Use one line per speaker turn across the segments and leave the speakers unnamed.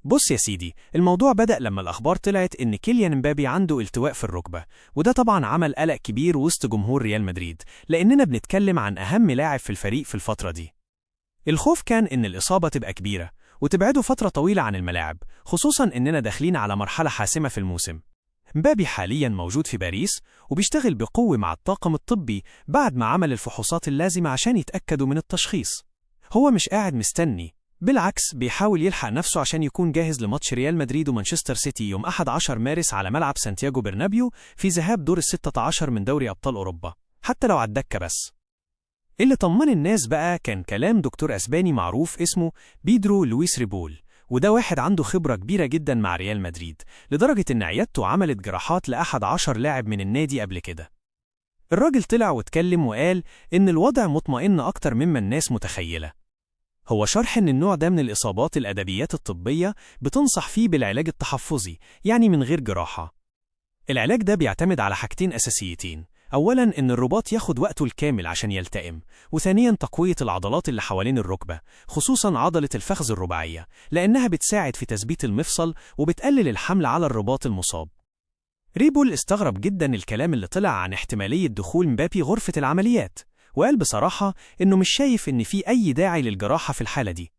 بص يا سيدي، الموضوع بدأ لما الأخبار طلعت إن كيليان امبابي عنده التواء في الركبة، وده طبعا عمل قلق كبير وسط جمهور ريال مدريد، لأننا بنتكلم عن أهم لاعب في الفريق في الفترة دي. الخوف كان إن الإصابة تبقى كبيرة وتبعده فترة طويلة عن الملاعب، خصوصا إننا داخلين على مرحلة حاسمة في الموسم. امبابي حاليا موجود في باريس وبيشتغل بقوة مع الطاقم الطبي بعد ما عمل الفحوصات اللازمة عشان يتأكدوا من التشخيص. هو مش قاعد مستني، بالعكس بيحاول يلحق نفسه عشان يكون جاهز لماتش ريال مدريد ومانشستر سيتي يوم 11 مارس على ملعب سانتياغو برنابيو في ذهاب دور ال16 من دوري أبطال أوروبا، حتى لو على الدكة بس. اللي طمن الناس بقى كان كلام دكتور أسباني معروف اسمه بيدرو لويس ريبول، وده واحد عنده خبرة كبيرة جدا مع ريال مدريد، لدرجة إن عيادته عملت جراحات ل11 لاعب من النادي قبل كده. الراجل طلع واتكلم وقال إن الوضع مطمئن أكتر مما الناس متخيلة. هو شرح إن النوع ده من الإصابات الأدبيات الطبية بتنصح فيه بالعلاج التحفظي، يعني من غير جراحة. العلاج ده بيعتمد على حاجتين أساسيتين: أولاً إن الرباط ياخد وقته الكامل عشان يلتئم، وثانياً تقوية العضلات اللي حوالين الركبة، خصوصاً عضلة الفخذ الرباعية، لأنها بتساعد في تثبيت المفصل وبتقلل الحمل على الرباط المصاب. ريبول استغرب جداً الكلام اللي طلع عن احتمالية دخول مبابي غرفة العمليات، وقال بصراحة إنه مش شايف إن في أي داعي للجراحة في الحالة دي.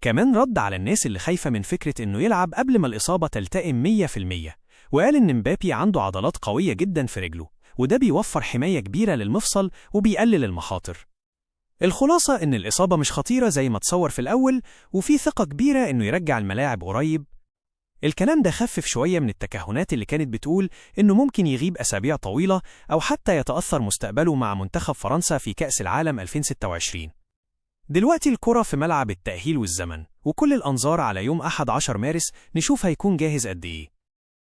كمان رد على الناس اللي خايفة من فكرة إنه يلعب قبل ما الإصابة تلتئم 100%، وقال إن مبابي عنده عضلات قوية جداً في رجله، وده بيوفر حماية كبيرة للمفصل وبيقلل المخاطر. الخلاصة إن الإصابة مش خطيرة زي ما تصور في الأول، وفي ثقة كبيرة إنه يرجع الملاعب قريب. الكلام ده خفف شوية من التكهنات اللي كانت بتقول إنه ممكن يغيب أسابيع طويلة أو حتى يتأثر مستقبله مع منتخب فرنسا في كأس العالم 2026. دلوقتي الكرة في ملعب التأهيل والزمن، وكل الأنظار على يوم 11 مارس نشوف هيكون جاهز قد إيه.